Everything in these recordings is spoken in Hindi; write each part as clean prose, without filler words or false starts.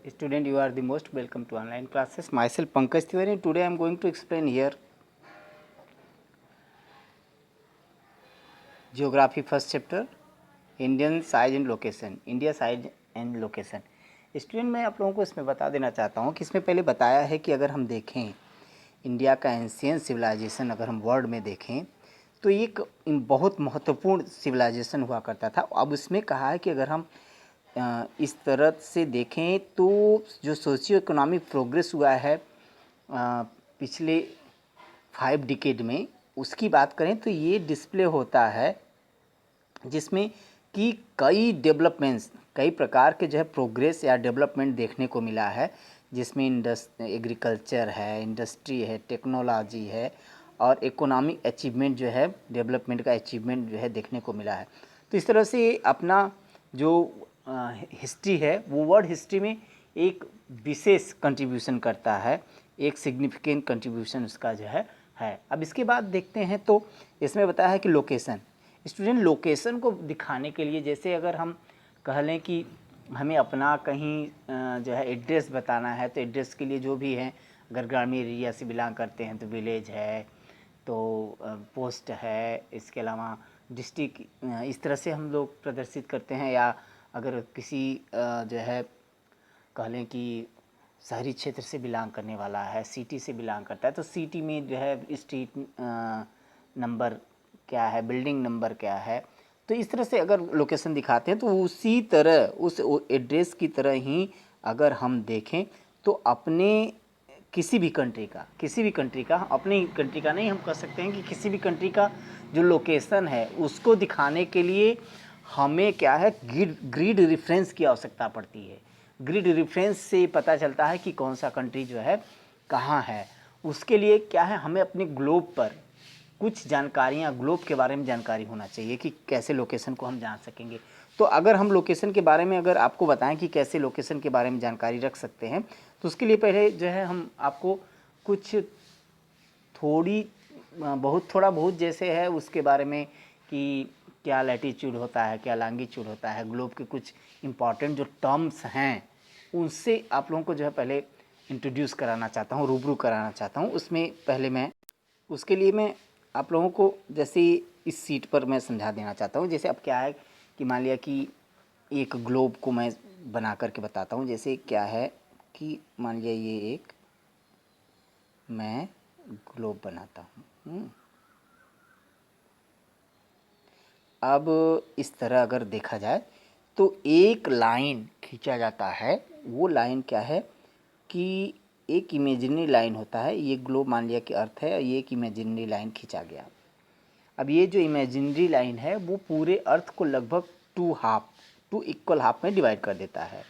Student, you are the most welcome to online classes. Myself Pankaj Tiwari. Today I am going to explain here Geography first chapter, Indian size and location, India size and location. Student, मैं आप लोगों को इसमें बता देना चाहता हूँ कि इसमें पहले बताया है कि अगर हम देखें इंडिया का एंशियंट सिविलाइजेशन, अगर हम वर्ल्ड में देखें तो एक बहुत महत्वपूर्ण सिविलाइजेशन हुआ करता था। अब उसमें कहा है कि अगर हम इस तरह से देखें तो जो सोशियो इकोनॉमिक प्रोग्रेस हुआ है पिछले 5 डिकेड में, उसकी बात करें तो ये डिस्प्ले होता है जिसमें कि कई डेवलपमेंट्स, कई प्रकार के जो है प्रोग्रेस या डेवलपमेंट देखने को मिला है, जिसमें एग्रीकल्चर है, इंडस्ट्री है, टेक्नोलॉजी है और इकोनॉमिक अचीवमेंट जो है, डेवलपमेंट का अचीवमेंट जो है देखने को मिला है। तो इस तरह से अपना जो हिस्ट्री है वो वर्ल्ड हिस्ट्री में एक विशेष कंट्रीब्यूशन करता है, एक सिग्निफिकेंट कंट्रीब्यूशन उसका जो है। अब इसके बाद देखते हैं तो इसमें बताया है कि लोकेशन। स्टूडेंट, लोकेशन को दिखाने के लिए जैसे अगर हम कह लें कि हमें अपना कहीं जो है एड्रेस बताना है, तो एड्रेस के लिए जो भी है, अगर ग्रामीण एरिया से बिलोंग करते हैं तो विलेज है, तो पोस्ट है, इसके अलावा डिस्ट्रिक्ट, इस तरह से हम लोग प्रदर्शित करते हैं। या अगर किसी जो है कह लें कि शहरी क्षेत्र से बिलोंग करने वाला है, सिटी से बिलोंग करता है, तो सिटी में जो है स्ट्रीट नंबर क्या है, बिल्डिंग नंबर क्या है, तो इस तरह से अगर लोकेशन दिखाते हैं तो उसी तरह उस एड्रेस की तरह ही अगर हम देखें तो अपने किसी भी कंट्री का अपनी कंट्री का नहीं, हम कह सकते हैं कि किसी भी कंट्री का जो लोकेशन है उसको दिखाने के लिए हमें क्या है, ग्रिड रेफरेंस की आवश्यकता पड़ती है। ग्रिड रेफरेंस से पता चलता है कि कौन सा कंट्री जो है कहाँ है। उसके लिए क्या है, हमें अपने ग्लोब पर कुछ जानकारियाँ, ग्लोब के बारे में जानकारी होना चाहिए कि कैसे लोकेशन को हम जान सकेंगे। तो अगर हम लोकेशन के बारे में अगर आपको बताएं कि कैसे लोकेशन के बारे में जानकारी रख सकते हैं, तो उसके लिए पहले जो है हम आपको कुछ थोड़ा बहुत जैसे है उसके बारे में कि क्या लैटीट्यूड होता है, क्या लॉन्गिट्यूड होता है, ग्लोब के कुछ इम्पॉर्टेंट जो टर्म्स हैं उनसे आप लोगों को जो है पहले इंट्रोड्यूस कराना चाहता हूँ, रूबरू कराना चाहता हूँ। उसमें पहले मैं उसके लिए मैं आप लोगों को जैसे इस सीट पर मैं समझा देना चाहता हूँ। जैसे अब क्या है कि मान लिया कि एक ग्लोब को मैं बना करके बताता हूँ। जैसे क्या है कि मान लिया ये एक मैं ग्लोब बनाता हूँ। अब इस तरह अगर देखा जाए तो एक लाइन खींचा जाता है। वो लाइन क्या है कि एक इमेजिनरी लाइन होता है। ये ग्लोब मान लिया कि अर्थ है, ये एक इमेजिनरी लाइन खींचा गया। अब ये जो इमेजिनरी लाइन है वो पूरे अर्थ को लगभग टू इक्वल हाफ में डिवाइड कर देता है।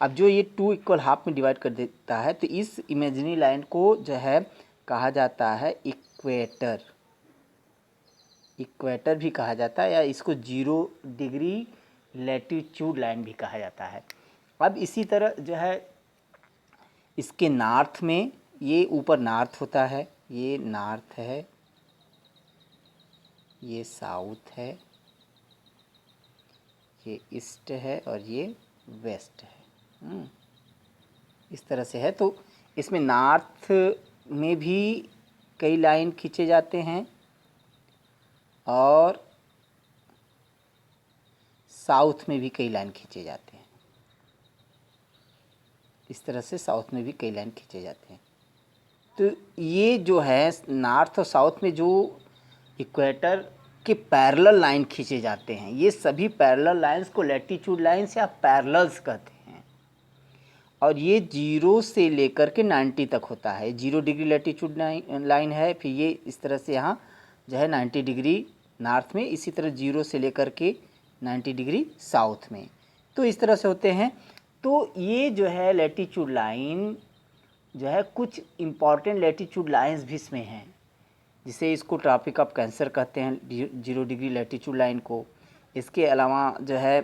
अब जो ये 2 इक्वल हाफ में डिवाइड कर देता है तो इस इमेजिनरी लाइन को जो है कहा जाता है इक्वेटर। इक्वेटर भी कहा जाता है या इसको 0 डिग्री लैटीट्यूड लाइन भी कहा जाता है। अब इसी तरह जो है इसके नॉर्थ में, ये ऊपर नॉर्थ होता है, ये नॉर्थ है, ये साउथ है, ये ईस्ट है और ये वेस्ट है। इस तरह से है। तो इसमें नॉर्थ में भी कई लाइन खींचे जाते हैं और साउथ में भी कई लाइन खींचे जाते हैं। इस तरह से साउथ में भी कई लाइन खींचे जाते हैं। तो ये जो है नॉर्थ और साउथ में जो इक्वेटर के पैरेलल लाइन खींचे जाते हैं, ये सभी पैरेलल लाइंस को लैटीट्यूड लाइंस या पैरेलल्स कहते हैं। और ये 0 से लेकर के 90 तक होता है। 0 डिग्री लैटीट्यूड लाइन है, फिर ये इस तरह से यहाँ जो है 90 डिग्री नॉर्थ में, इसी तरह 0 से लेकर के 90 डिग्री साउथ में। तो इस तरह से होते हैं। तो ये जो है लैटीट्यूड लाइन जो है, कुछ इम्पॉर्टेंट लैटीट्यूड लाइंस भी इसमें हैं, जिसे इसको ट्रॉपिक ऑफ कैंसर कहते हैं 0 डिग्री लैटीट्यूड लाइन को। इसके अलावा जो है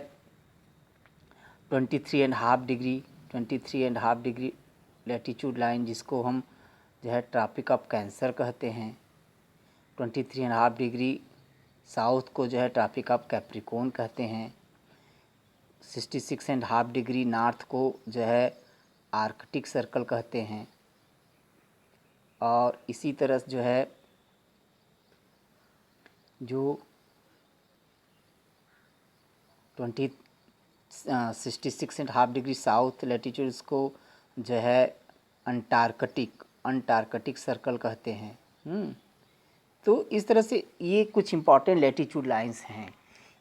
23.5 डिग्री लैटीट्यूड लाइन, जिसको हम जो है ट्रॉपिक ऑफ कैंसर कहते हैं। 23.5 डिग्री साउथ को जो है ट्रॉपिक ऑफ कैप्रिकॉर्न कहते हैं। 66.5 डिग्री नॉर्थ को जो है आर्कटिक सर्कल कहते हैं। और इसी तरह जो है जो 66.5 डिग्री साउथ लैटीट्यूड, इसको जो है अंटार्कटिक सर्कल कहते हैं। तो इस तरह से ये कुछ इम्पॉर्टेंट लैटीट्यूड लाइंस हैं।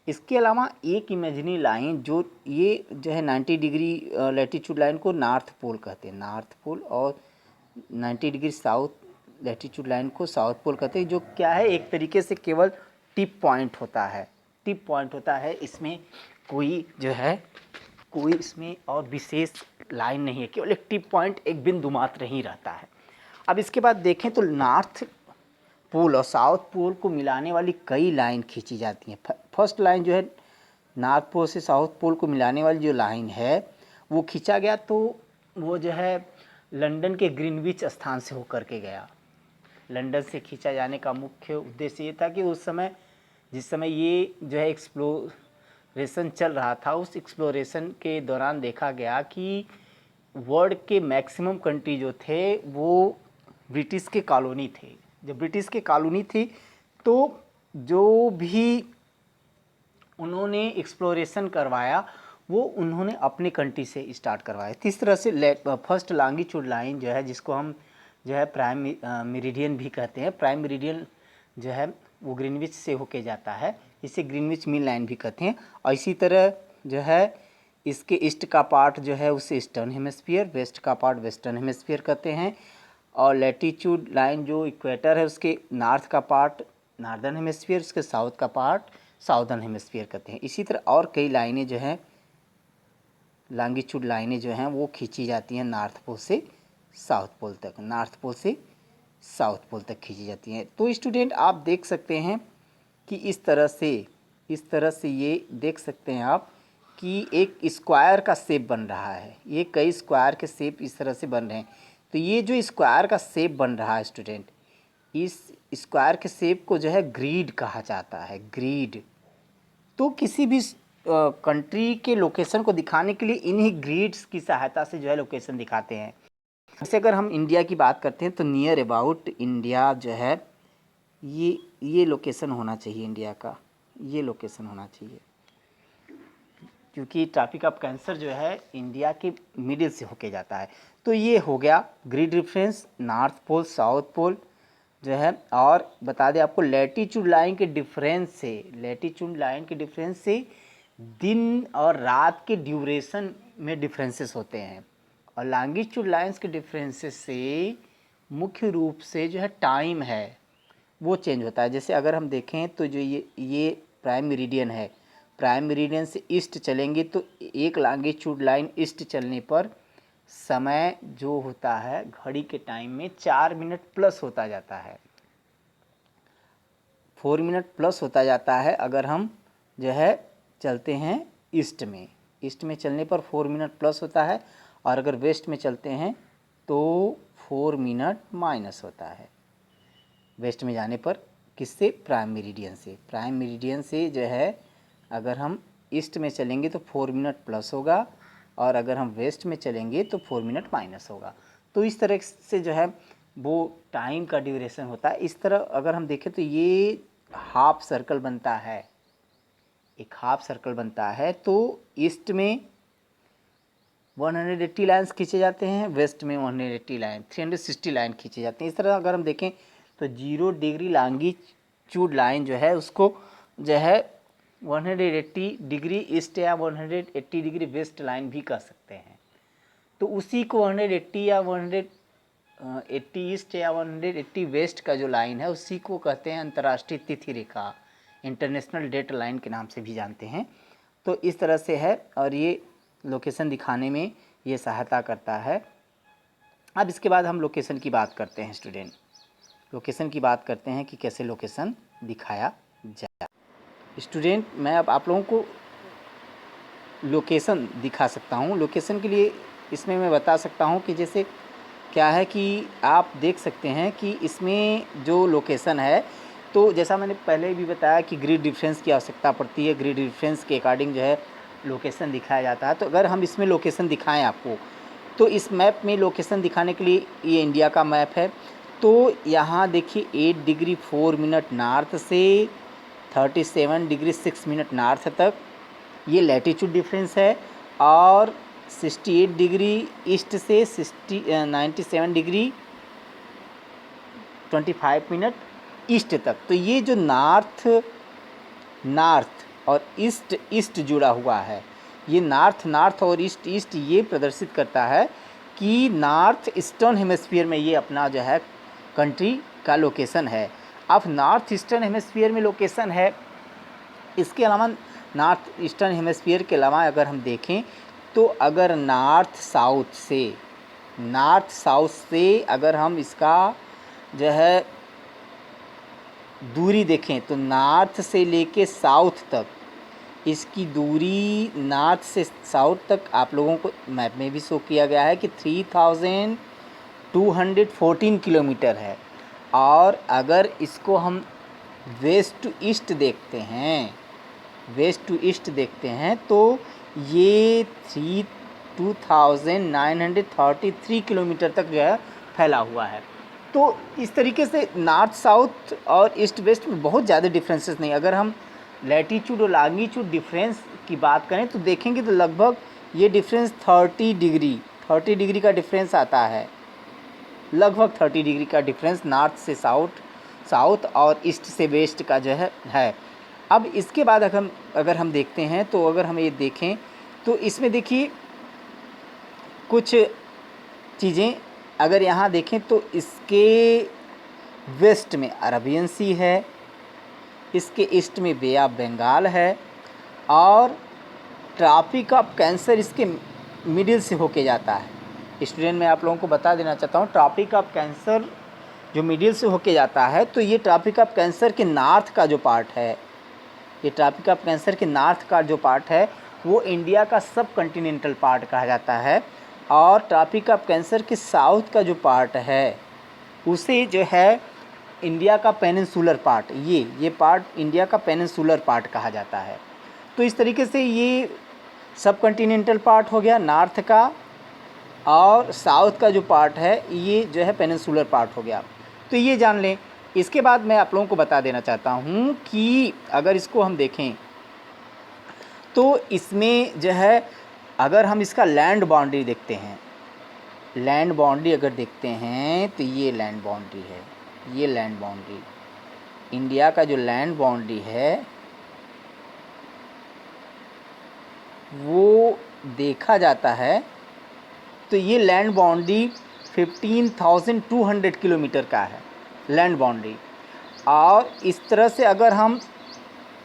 इसके अलावा एक इमेजिनरी लाइन जो ये जो है 90 डिग्री लैटीट्यूड लाइन को नॉर्थ पोल कहते हैं, नॉर्थ पोल, और 90 डिग्री साउथ लैटीट्यूड लाइन को साउथ पोल कहते हैं, जो क्या है एक तरीके से केवल टिप पॉइंट होता है, टिप पॉइंट होता है। इसमें कोई जो है कोई इसमें और विशेष लाइन नहीं है, केवल एक टिप पॉइंट, एक बिंदु मात्र ही रहता है। अब इसके बाद देखें तो नॉर्थ पोल और साउथ पोल को मिलाने वाली कई लाइन खींची जाती हैं। फर्स्ट लाइन जो है नॉर्थ पोल से साउथ पोल को मिलाने वाली जो लाइन है वो खींचा गया, तो वो जो है लंदन के ग्रीनविच स्थान से होकर के गया। लंदन से खींचा जाने का मुख्य उद्देश्य ये था कि उस समय जिस समय ये जो है एक्सप्लोरेशन चल रहा था, उस एक्सप्लोरेशन के दौरान देखा गया कि वर्ल्ड के मैक्सिमम कंट्री जो थे वो ब्रिटिश के कॉलोनी थे। जब ब्रिटिश के कॉलोनी थी तो जो भी उन्होंने एक्सप्लोरेशन करवाया वो उन्होंने अपने कंट्री से स्टार्ट करवाया। इस तरह से फर्स्ट लॉन्गिट्यूड लाइन जो है, जिसको हम जो है प्राइम मेरिडियन भी कहते हैं, प्राइम मेरिडियन जो है वो ग्रीनविच से होके जाता है, इसे ग्रीनविच मीन लाइन भी कहते हैं। और इसी तरह जो है इसके ईस्ट का पार्ट जो है उसे ईस्टर्न हेमिस्फीयर, वेस्ट का पार्ट वेस्टर्न हेमिस्फीयर कहते हैं। और लैटीट्यूड लाइन जो इक्वेटर है उसके नॉर्थ का पार्ट नॉर्दर्न हेमिस्फीयर, उसके साउथ का पार्ट साउदर्न हेमिस्फीयर कहते हैं। इसी तरह और कई लाइनें जो हैं लॉन्गिट्यूड लाइनें जो हैं वो खींची जाती हैं नॉर्थ पोल से साउथ पोल तक, नॉर्थ पोल से साउथ पोल तक खींची जाती हैं। तो स्टूडेंट आप देख सकते हैं कि इस तरह से ये देख सकते हैं आप कि एक स्क्वायर का शेप बन रहा है, ये कई स्क्वायर के शेप इस तरह से बन रहे हैं। तो ये जो स्क्वायर का शेप बन रहा है स्टूडेंट, इस स्क्वायर के शेप को जो है ग्रिड कहा जाता है, ग्रिड। तो किसी भी कंट्री के लोकेशन को दिखाने के लिए इन्हीं ग्रिड्स की सहायता से जो है लोकेशन दिखाते हैं। जैसे अगर हम इंडिया की बात करते हैं तो नियर अबाउट इंडिया जो है ये लोकेशन होना चाहिए, इंडिया का ये लोकेशन होना चाहिए, क्योंकि ट्रॉपिक ऑफ कैंसर जो है इंडिया के मिडिल से होके जाता है। तो ये हो गया grid reference, north pole south pole जो है। और बता दें आपको लैटीट्यूड लाइन के डिफरेंस से दिन और रात के ड्यूरेशन में डिफरेंसेस होते हैं, और लॉन्गिट्यूड लाइंस के डिफरेंसेस से मुख्य रूप से जो है टाइम है वो चेंज होता है। जैसे अगर हम देखें तो जो ये प्राइम मेरिडियन है, प्राइम मेरिडियन से ईस्ट चलेंगे तो एक लॉन्गिट्यूड लाइन ईस्ट चलने पर समय जो होता है घड़ी के टाइम में 4 मिनट प्लस होता जाता है, 4 मिनट प्लस होता जाता है। अगर हम जो है चलते हैं ईस्ट में चलने पर 4 मिनट प्लस होता है, और अगर वेस्ट में चलते हैं तो 4 मिनट माइनस होता है वेस्ट में जाने पर। किससे? प्राइम मेरिडियन से जो है अगर हम ईस्ट में चलेंगे तो 4 मिनट प्लस होगा, और अगर हम वेस्ट में चलेंगे तो 4 मिनट माइनस होगा। तो इस तरह से जो है वो टाइम का ड्यूरेशन होता है। इस तरह अगर हम देखें तो ये हाफ सर्कल बनता है, एक हाफ सर्कल बनता है। तो ईस्ट में 180 लाइन्स खींचे जाते हैं, वेस्ट में 180 लाइन 360 लाइन खींचे जाते हैं। इस तरह अगर हम देखें तो 0 डिग्री लॉन्गिट्यूड लाइन जो है उसको जो है 180 डिग्री ईस्ट या 180 डिग्री वेस्ट लाइन भी कह सकते हैं। तो उसी को 180 या 180 ईस्ट या 180 वेस्ट का जो लाइन है उसी को कहते हैं अंतर्राष्ट्रीय तिथि रेखा, इंटरनेशनल डेट लाइन के नाम से भी जानते हैं। तो इस तरह से है, और ये लोकेशन दिखाने में ये सहायता करता है। अब इसके बाद हम लोकेशन की बात करते हैं स्टूडेंट, लोकेशन की बात करते हैं कि कैसे लोकेशन दिखाया जाए। स्टूडेंट मैं अब आप लोगों को लोकेशन दिखा सकता हूँ। लोकेशन के लिए इसमें मैं बता सकता हूँ कि जैसे क्या है कि आप देख सकते हैं कि इसमें जो लोकेशन है, तो जैसा मैंने पहले भी बताया कि ग्रिड डिफरेंस की आवश्यकता पड़ती है, ग्रिड डिफरेंस के अकॉर्डिंग जो है लोकेशन दिखाया जाता है। तो अगर हम इसमें लोकेशन दिखाएं आपको तो इस मैप में लोकेशन दिखाने के लिए ये इंडिया का मैप है। तो यहाँ देखिए 8 डिग्री 4 मिनट नॉर्थ से 37 डिग्री 6 मिनट नॉर्थ तक ये लैटीट्यूड डिफरेंस है, और 68 डिग्री ईस्ट से 97 डिग्री 25 मिनट ईस्ट तक। तो ये जो नॉर्थ और ईस्ट जुड़ा हुआ है, ये नॉर्थ और ईस्ट ये प्रदर्शित करता है कि नॉर्थ ईस्टर्न हेमिस्फीयर में ये अपना जो है कंट्री का लोकेशन है। अब नॉर्थ ईस्टर्न हेमिस्फीयर में लोकेशन है, इसके अलावा नॉर्थ ईस्टर्न हेमिस्फीयर के अलावा अगर हम देखें तो अगर नॉर्थ साउथ से अगर हम इसका जो है दूरी देखें तो नॉर्थ से लेके साउथ तक इसकी दूरी, नॉर्थ से साउथ तक आप लोगों को मैप में भी शो किया गया है कि 3214 किलोमीटर है। और अगर इसको हम वेस्ट टू ईस्ट देखते हैं तो ये 2933 किलोमीटर तक जो है फैला हुआ है। तो इस तरीके से नॉर्थ साउथ और ईस्ट वेस्ट में बहुत ज़्यादा डिफरेंसेस नहीं। अगर हम लैटीट्यूड और लॉन्गिट्यूड डिफरेंस की बात करें तो देखेंगे तो लगभग ये डिफरेंस 30 डिग्री का डिफरेंस आता है, लगभग 30 डिग्री का डिफरेंस नॉर्थ से साउथ और ईस्ट से वेस्ट का जो है। अब इसके बाद अगर हम देखते हैं तो अगर हम ये देखें तो इसमें देखिए कुछ चीज़ें, अगर यहाँ देखें तो इसके वेस्ट में अरबियन सी है, इसके ईस्ट में बे ऑफ बंगाल है, और ट्रॉपिक ऑफ कैंसर इसके मिडिल से होके जाता है। स्टूडेंट मैं आप लोगों को बता देना चाहता हूँ, ट्रॉपिक ऑफ कैंसर जो मिडिल से होके जाता है तो ये ट्रॉपिक ऑफ कैंसर के नॉर्थ का जो पार्ट है, ये ट्रॉपिक ऑफ कैंसर के नॉर्थ का जो पार्ट है वो इंडिया का सब कॉन्टिनेंटल पार्ट कहा जाता है, और ट्रॉपिक ऑफ कैंसर के साउथ का जो पार्ट है उसे जो है इंडिया का पेनिनसुलर पार्ट, ये पार्ट इंडिया का पेनिनसुलर पार्ट कहा जाता है। तो इस तरीके से ये सब कॉन्टिनेंटल पार्ट हो गया नॉर्थ का, और साउथ का जो पार्ट है ये जो है पेनिनसुलर पार्ट हो गया। तो ये जान लें। इसके बाद मैं आप लोगों को बता देना चाहता हूँ कि अगर इसको हम देखें तो इसमें जो है अगर हम इसका लैंड बाउंड्री देखते हैं, लैंड बाउंड्री अगर देखते हैं तो ये लैंड बाउंड्री है, ये लैंड बाउंड्री इंडिया का जो लैंड बाउंड्री है वो देखा जाता है तो ये लैंड बाउंड्री 15,200 किलोमीटर का है लैंड बाउंड्री। और इस तरह से अगर हम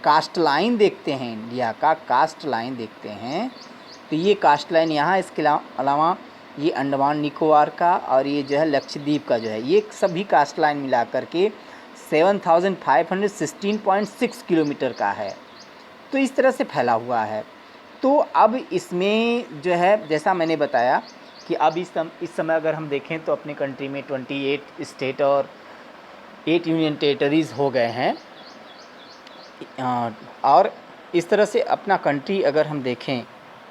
कास्ट लाइन देखते हैं, इंडिया का कास्ट लाइन देखते हैं तो ये कास्ट लाइन यहाँ, इसके अलावा ये अंडमान निकोबार का और ये जो है लक्षद्वीप का जो है, ये सभी कास्ट लाइन मिला करके 7,516.6 किलोमीटर का है। तो इस तरह से फैला हुआ है। तो अब इसमें जो है जैसा मैंने बताया कि अब इस समय अगर हम देखें तो अपने कंट्री में 28 स्टेट और 8 यूनियन टेरिटरीज़ हो गए हैं। और इस तरह से अपना कंट्री अगर हम देखें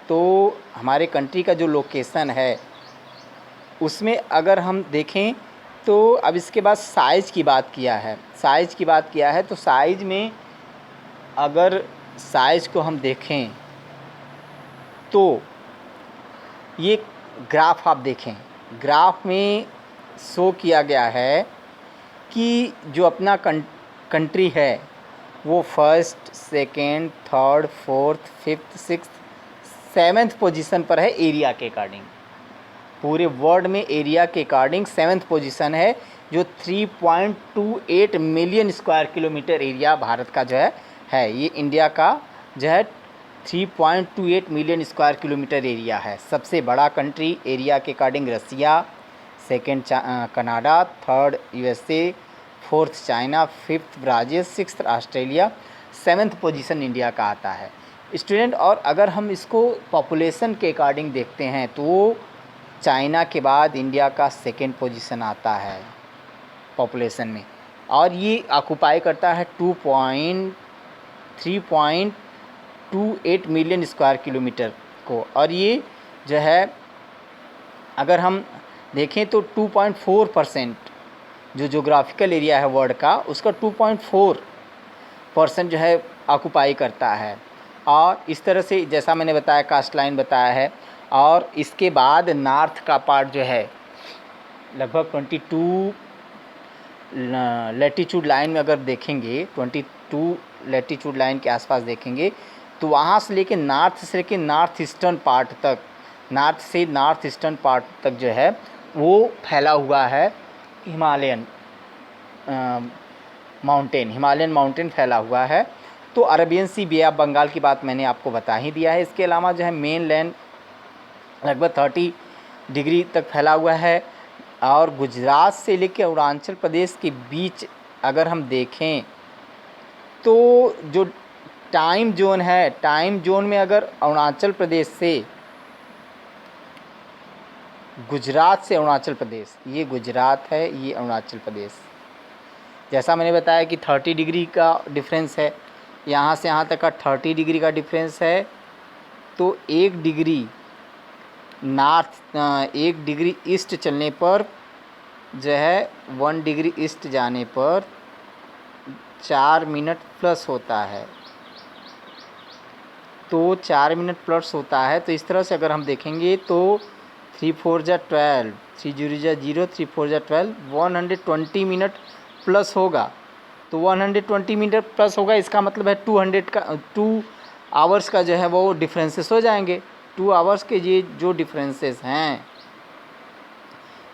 तो हमारे कंट्री का जो लोकेशन है उसमें अगर हम देखें तो अब इसके बाद साइज़ की बात किया है तो साइज़ में अगर साइज़ को हम देखें तो ये ग्राफ आप देखें, ग्राफ में शो किया गया है कि जो अपना कंट्री है वो first, second, third, fourth, fifth, sixth, 7th position पर है एरिया के अकॉर्डिंग। पूरे वर्ल्ड में एरिया के अकॉर्डिंग 7th पोजीशन है, जो 3.28 million square kilometre area Bharat का जो है ये इंडिया का जो है 3.28 मिलियन स्क्वायर किलोमीटर एरिया है। सबसे बड़ा कंट्री एरिया के according Russia, second Canada, third USA, fourth China, fifth Brazil, sixth Australia, 7th position India का आता है स्टूडेंट। और अगर हम इसको पॉपुलेशन के अकॉर्डिंग देखते हैं तो चाइना के बाद इंडिया का 2nd पोजीशन आता है पॉपुलेशन में, और ये ऑक्युपाई करता है 3.28 मिलियन स्क्वायर किलोमीटर को। और ये जो है अगर हम देखें तो 2.4% जो जोग्राफिकल एरिया है वर्ल्ड का, उसका 2.4% जो है ऑक्युपाई करता है। और इस तरह से जैसा मैंने बताया, कास्ट लाइन बताया है। और इसके बाद नॉर्थ का पार्ट जो है लगभग 22 लैटीट्यूड लाइन में अगर देखेंगे, 22 लैटीट्यूड लाइन के आसपास देखेंगे, तो वहाँ से लेके नॉर्थ से लेके नॉर्थ ईस्टर्न पार्ट तक, नॉर्थ से नॉर्थ ईस्टर्न पार्ट तक जो है वो फैला हुआ है हिमालयन माउंटेन फैला हुआ है। तो Arabian sea, bay of Bengal की बात मैंने आपको बता ही दिया है। इसके अलावा जो है मेन लैंड लगभग 30 डिग्री तक फैला हुआ है। और गुजरात से लेकर अरुणाचल प्रदेश के बीच अगर हम देखें तो जो टाइम जोन है, टाइम जोन में अगर अरुणाचल प्रदेश से, गुजरात से अरुणाचल प्रदेश, ये गुजरात है, ये अरुणाचल प्रदेश, जैसा मैंने बताया कि 30 डिग्री का डिफरेंस है, यहाँ से यहाँ तक का 30 डिग्री का डिफरेंस है। तो 1 डिग्री नॉर्थ, 1 डिग्री ईस्ट चलने पर जो है 1 डिग्री ईस्ट जाने पर 4 मिनट प्लस होता है। तो 4 मिनट प्लस होता है। तो इस तरह से अगर हम देखेंगे तो 3 4 जा 12, 3 0 जा 0, 3 4 जा 12, 120 मिनट प्लस होगा। तो 120 मिनट प्लस होगा, इसका मतलब है 2 आवर्स का जो है वो डिफरेंसेस हो जाएंगे। 2 आवर्स के ये जो डिफरेंसेस हैं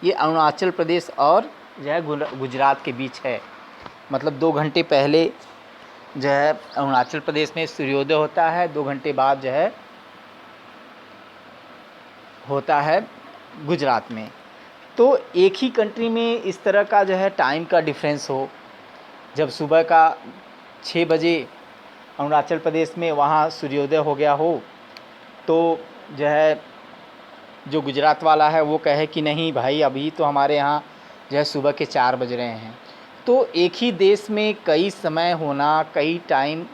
ये अरुणाचल प्रदेश और जो है गुजरात के बीच है। मतलब 2 घंटे पहले जो है अरुणाचल प्रदेश में सूर्योदय होता है, 2 घंटे बाद जो है होता है गुजरात में। तो एक ही कंट्री में इस तरह का जो है टाइम का डिफरेंस हो, जब सुबह का 6 बजे अरुणाचल प्रदेश में वहाँ सूर्योदय हो गया हो, तो जो है जो गुजरात वाला है वो कहे कि नहीं भाई अभी तो हमारे यहाँ जो है सुबह के 4 बज रहे हैं। तो एक ही देश में कई समय होना, कई टाइम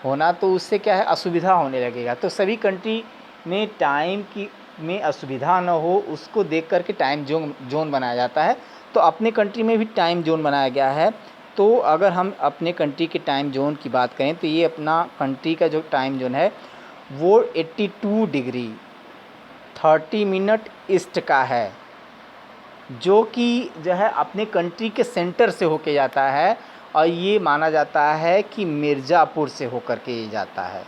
होना, तो उससे क्या है असुविधा होने लगेगा। तो सभी कंट्री में टाइम की में असुविधा न हो उसको देख कर के टाइम जोन बनाया जाता है। तो अपने कंट्री में भी टाइम जोन बनाया गया है। तो अगर हम अपने कंट्री के टाइम जोन की बात करें तो ये अपना कंट्री का जो टाइम जोन है वो 82 डिग्री 30 मिनट ईस्ट का है, जो कि जो है अपने कंट्री के सेंटर से होके जाता है। और ये माना जाता है कि मिर्ज़ापुर से होकर के ये जाता है।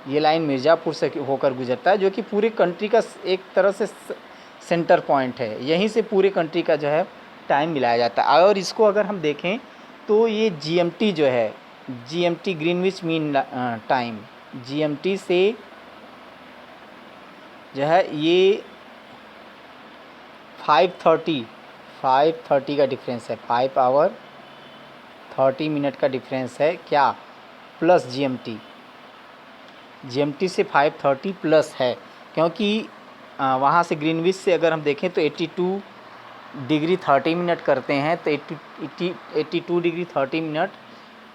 ये लाइन मिर्ज़ापुर से होकर गुजरता है, जो कि पूरे कंट्री का एक तरह से सेंटर पॉइंट है। यहीं से पूरे कंट्री का जो है टाइम मिलाया जाता है। और इसको अगर हम देखें तो ये जीएमटी जो है, GMT Greenwich mean time, GMT से जो है ये 5:30 का डिफरेंस है, 5 आवर 30 मिनट का डिफरेंस है क्या, प्लस जीएमटी से 5:30 प्लस है। क्योंकि वहाँ से ग्रीनविच से अगर हम देखें तो 82 डिग्री 30 मिनट करते हैं। तो 82 डिग्री 30 मिनट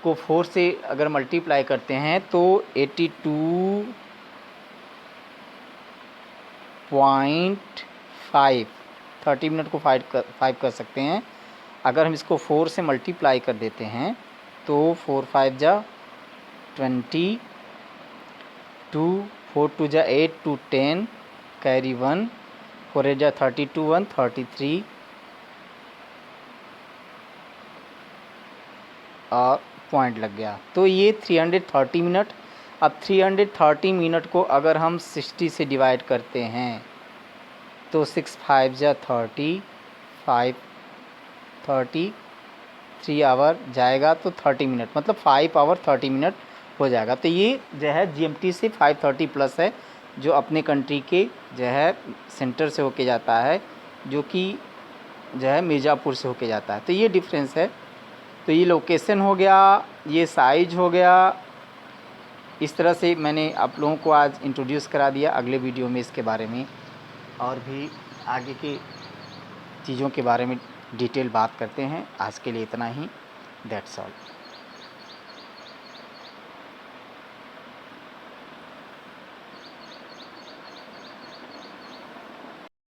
को 4 से अगर मल्टीप्लाई करते हैं तो 82.5 30 मिनट को 5 कर सकते हैं। अगर हम इसको 4 से मल्टीप्लाई कर देते हैं तो 4 5 जा 20, 2 4 2 जा 8, 2 10, कैरी 1, 4 8 जा 32, 1 33 और पॉइंट लग गया। तो ये 330 मिनट। अब 330 मिनट को अगर हम 60 से डिवाइड करते हैं तो 6 5 जा 30, 5 30, 3 आवर जाएगा तो 30 मिनट, मतलब 5 आवर 30 मिनट हो जाएगा। तो ये जो है जीएमटी से 5:30 प्लस है, जो अपने कंट्री के जो है सेंटर से होके जाता है, जो कि जो है मिर्ज़ापुर से होके जाता है। तो ये डिफरेंस है। तो ये लोकेशन हो गया, ये साइज हो गया। इस तरह से मैंने आप लोगों को आज इंट्रोड्यूस करा दिया। अगले वीडियो में इसके बारे में और भी आगे की चीज़ों के बारे में डिटेल बात करते हैं। आज के लिए इतना ही। That's all.